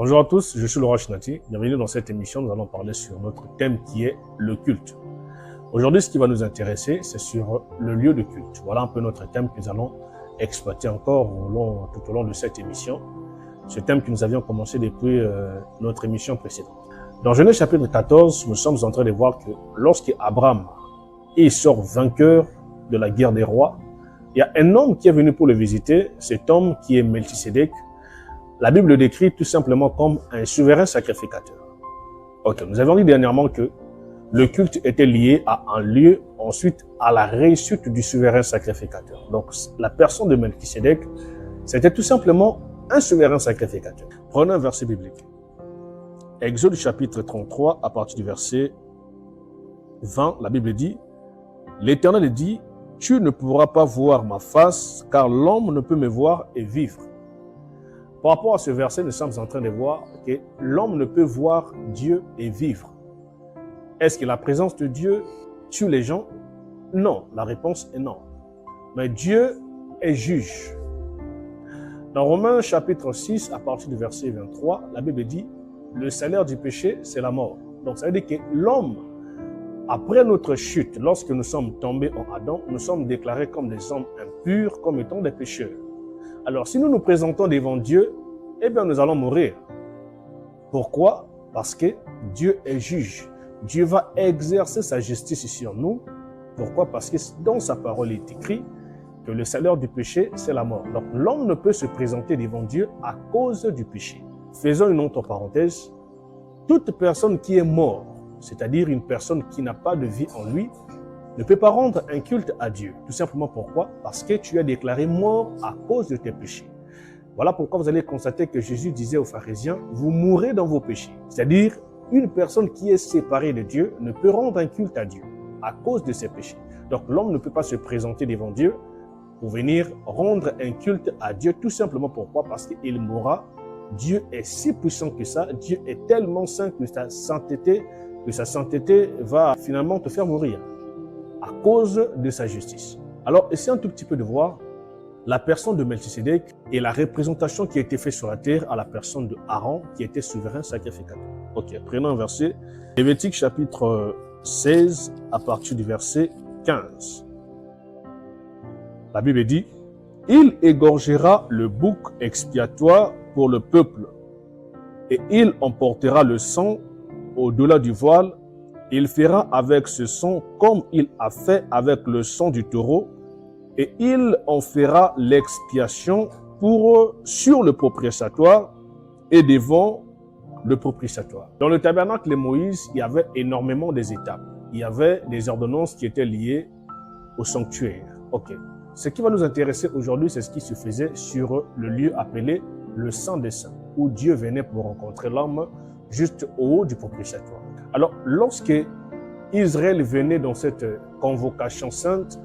Bonjour à tous, je suis Laurent Chinati. Bienvenue dans cette émission. Nous allons parler sur notre thème qui est le culte. Aujourd'hui, ce qui va nous intéresser, c'est sur le lieu de culte. Voilà un peu notre thème que nous allons exploiter encore tout au long de cette émission. Ce thème que nous avions commencé depuis notre émission précédente. Dans Genèse chapitre 14, nous sommes en train de voir que lorsqu'Abraham sort vainqueur de la guerre des rois, il y a un homme qui est venu pour le visiter, cet homme qui est Melchisédek. La Bible le décrit tout simplement comme un souverain sacrificateur. Ok, nous avons dit dernièrement que le culte était lié à un lieu, ensuite à la réussite du souverain sacrificateur. Donc la personne de Melchisédek, c'était tout simplement un souverain sacrificateur. Prenons un verset biblique. Exode chapitre 33, à partir du verset 20, la Bible dit, « L'Éternel dit, tu ne pourras pas voir ma face, car l'homme ne peut me voir et vivre. » Par rapport à ce verset, nous sommes en train de voir que l'homme ne peut voir Dieu et vivre. Est-ce que la présence de Dieu tue les gens? Non, la réponse est non. Mais Dieu est juge. Dans Romains chapitre 6, à partir du verset 23, la Bible dit « Le salaire du péché, c'est la mort ». Donc ça veut dire que l'homme, après notre chute, lorsque nous sommes tombés en Adam, nous sommes déclarés comme des hommes impurs, comme étant des pécheurs. Alors, si nous nous présentons devant Dieu, eh bien, nous allons mourir. Pourquoi? Parce que Dieu est juge. Dieu va exercer sa justice sur nous. Pourquoi? Parce que dans sa parole, il est écrit que le salaire du péché, c'est la mort. Donc, l'homme ne peut se présenter devant Dieu à cause du péché. Faisons une autre parenthèse. Toute personne qui est morte, c'est-à-dire une personne qui n'a pas de vie en lui, ne peut pas rendre un culte à Dieu. Tout simplement pourquoi? Parce que tu es déclaré mort à cause de tes péchés. Voilà pourquoi vous allez constater que Jésus disait aux pharisiens, vous mourrez dans vos péchés. C'est-à-dire, une personne qui est séparée de Dieu ne peut rendre un culte à Dieu à cause de ses péchés. Donc l'homme ne peut pas se présenter devant Dieu pour venir rendre un culte à Dieu. Tout simplement pourquoi? Parce qu'il mourra. Dieu est si puissant que ça. Dieu est tellement saint que sa sainteté va finalement te faire mourir à cause de sa justice. Alors, essayez un tout petit peu de voir la personne de Melchisédek et la représentation qui a été faite sur la terre à la personne de Aaron, qui était souverain sacrificateur. Ok, prenons un verset. Lévitique chapitre 16, à partir du verset 15. La Bible dit, « Il égorgera le bouc expiatoire pour le peuple, et il emportera le sang au-delà du voile. Il fera avec ce sang comme il a fait avec le sang du taureau, et il en fera l'expiation sur le propitiatoire et devant le propitiatoire. » Dans le tabernacle de Moïse, il y avait énormément des étapes. Il y avait des ordonnances qui étaient liées au sanctuaire. Ok. Ce qui va nous intéresser aujourd'hui, c'est ce qui se faisait sur le lieu appelé le Saint des Saints, où Dieu venait pour rencontrer l'homme juste au haut du propitiatoire. Alors, lorsque Israël venait dans cette convocation sainte,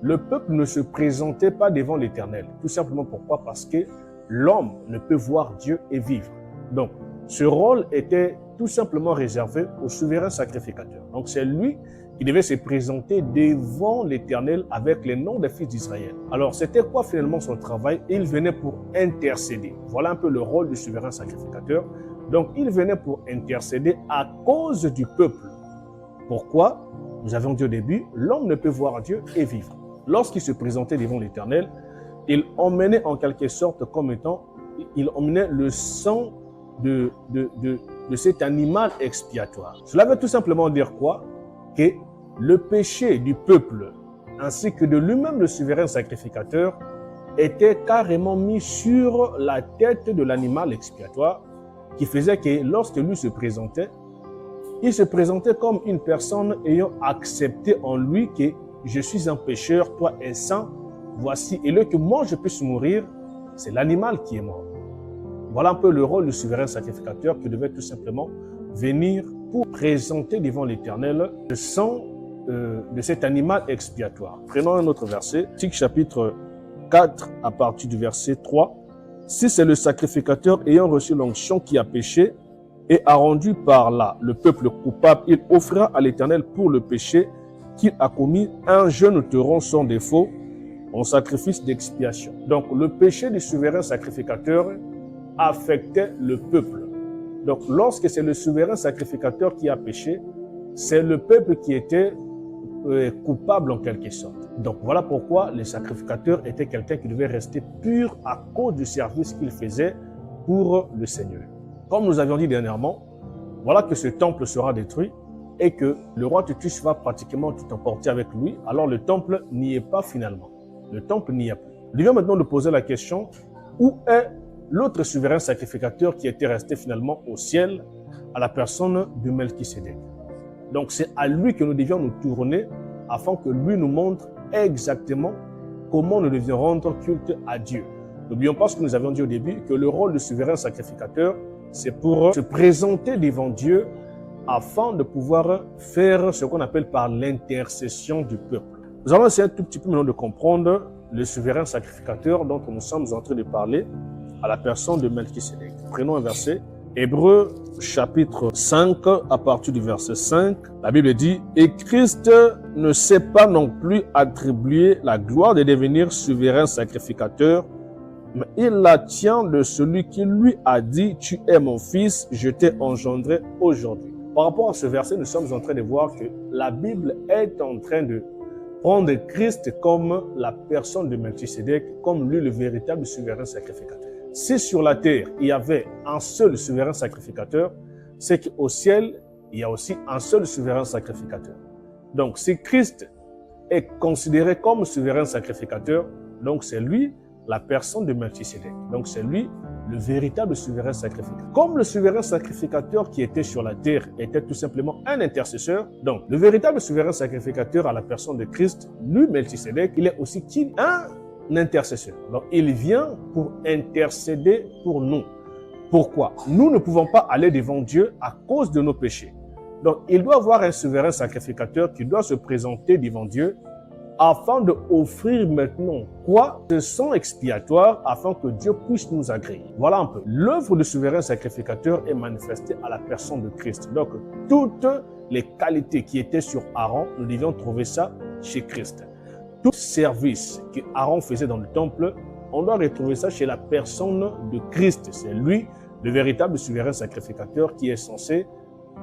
le peuple ne se présentait pas devant l'Éternel. Tout simplement pourquoi? Parce que l'homme ne peut voir Dieu et vivre. Donc, ce rôle était tout simplement réservé au souverain sacrificateur. Donc, c'est lui qui devait se présenter devant l'Éternel avec les noms des fils d'Israël. Alors, c'était quoi finalement son travail? Il venait pour intercéder. Voilà un peu le rôle du souverain sacrificateur. Donc, il venait pour intercéder à cause du peuple. Pourquoi? Nous avons dit au début, l'homme ne peut voir Dieu et vivre. Lorsqu'il se présentait devant l'Éternel, il emmenait en quelque sorte comme étant, il emmenait le sang de cet animal expiatoire. Cela veut tout simplement dire quoi? Que le péché du peuple, ainsi que de lui-même le souverain sacrificateur, était carrément mis sur la tête de l'animal expiatoire, qui faisait que lorsque lui se présentait, il se présentait comme une personne ayant accepté en lui que je suis un pécheur, toi es saint, voici, et le que moi je puisse mourir, c'est l'animal qui est mort. Voilà un peu le rôle du souverain sacrificateur qui devait tout simplement venir pour présenter devant l'Éternel le sang de cet animal expiatoire. Prenons un autre verset, Lévitique chapitre 4 à partir du verset 3. Si c'est le sacrificateur ayant reçu l'onction qui a péché et a rendu par là le peuple coupable, il offrira à l'Éternel pour le péché qu'il a commis un jeune taureau sans défaut en sacrifice d'expiation. Donc le péché du souverain sacrificateur affectait le peuple. Donc, lorsque c'est le souverain sacrificateur qui a péché, c'est le peuple qui était coupable en quelque sorte. Donc, voilà pourquoi le sacrificateur était quelqu'un qui devait rester pur à cause du service qu'il faisait pour le Seigneur. Comme nous avions dit dernièrement, voilà que ce temple sera détruit et que le roi Titus va pratiquement tout emporter avec lui. Alors, le temple n'y est pas finalement. Le temple n'y est plus. Nous devons maintenant nous poser la question, où est l'autre souverain sacrificateur qui était resté finalement au ciel à la personne de Melchisédek? Donc c'est à lui que nous devions nous tourner afin que lui nous montre exactement comment nous devions rendre culte à Dieu. N'oublions pas ce que nous avions dit au début, que le rôle du souverain sacrificateur, c'est pour se présenter devant Dieu afin de pouvoir faire ce qu'on appelle par l'intercession du peuple. Nous allons essayer un tout petit peu maintenant de comprendre le souverain sacrificateur dont nous sommes en train de parler à la personne de Melchisédek. Prenons un verset. Hébreux chapitre 5, à partir du verset 5, la Bible dit « Et Christ ne s'est pas non plus attribué la gloire de devenir souverain sacrificateur, mais il la tient de celui qui lui a dit « Tu es mon fils, je t'ai engendré aujourd'hui ». Par rapport à ce verset, nous sommes en train de voir que la Bible est en train de prendre Christ comme la personne de Melchisédek, comme lui le véritable souverain sacrificateur. Si sur la terre, il y avait un seul souverain sacrificateur, c'est qu'au ciel, il y a aussi un seul souverain sacrificateur. Donc, si Christ est considéré comme souverain sacrificateur, donc c'est lui la personne de Melchisédek. Donc, c'est lui le véritable souverain sacrificateur. Comme le souverain sacrificateur qui était sur la terre était tout simplement un intercesseur, donc le véritable souverain sacrificateur à la personne de Christ, lui, Melchisédek, il est aussi qui? Un intercesseur. Donc, il vient pour intercéder pour nous. Pourquoi? Nous ne pouvons pas aller devant Dieu à cause de nos péchés. Donc, il doit y avoir un souverain sacrificateur qui doit se présenter devant Dieu afin d'offrir maintenant quoi? Ce sang expiatoire afin que Dieu puisse nous agréer. Voilà un peu. L'œuvre du souverain sacrificateur est manifestée à la personne de Christ. Donc, toutes les qualités qui étaient sur Aaron, nous devions trouver ça chez Christ. Tout service que Aaron faisait dans le temple, on doit retrouver ça chez la personne de Christ. C'est lui, le véritable souverain sacrificateur qui est censé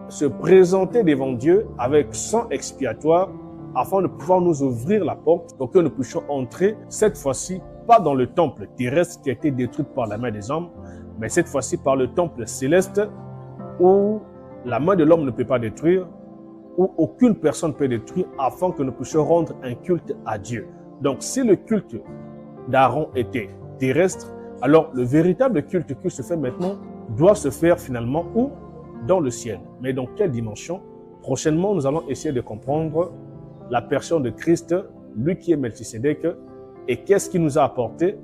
se présenter devant Dieu avec sang expiatoire afin de pouvoir nous ouvrir la porte pour que nous puissions entrer cette fois-ci pas dans le temple terrestre qui a été détruit par la main des hommes, mais cette fois-ci par le temple céleste où la main de l'homme ne peut pas détruire, où aucune personne peut détruire afin que nous puissions rendre un culte à Dieu. Donc, si le culte d'Aaron était terrestre, alors le véritable culte qui se fait maintenant doit se faire finalement où? Dans le ciel. Mais dans quelle dimension? Prochainement, nous allons essayer de comprendre la personne de Christ, lui qui est Melchisédek, et qu'est-ce qu'il nous a apporté,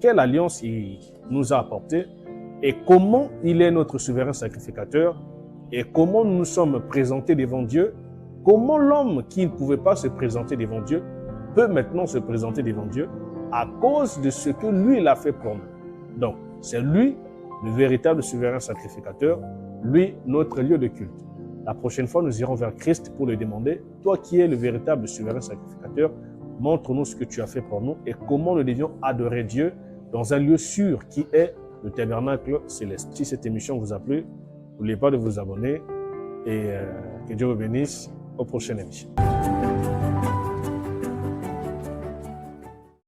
quelle alliance il nous a apporté, et comment il est notre souverain sacrificateur, et comment nous nous sommes présentés devant Dieu, comment l'homme qui ne pouvait pas se présenter devant Dieu peut maintenant se présenter devant Dieu à cause de ce que lui, il a fait pour nous. Donc, c'est lui, le véritable souverain sacrificateur, lui, notre lieu de culte. La prochaine fois, nous irons vers Christ pour lui demander, toi qui es le véritable souverain sacrificateur, montre-nous ce que tu as fait pour nous et comment nous devions adorer Dieu dans un lieu sûr qui est le tabernacle céleste. Si cette émission vous a plu, n'oubliez pas de vous abonner et que Dieu vous bénisse. Aux prochaines émissions.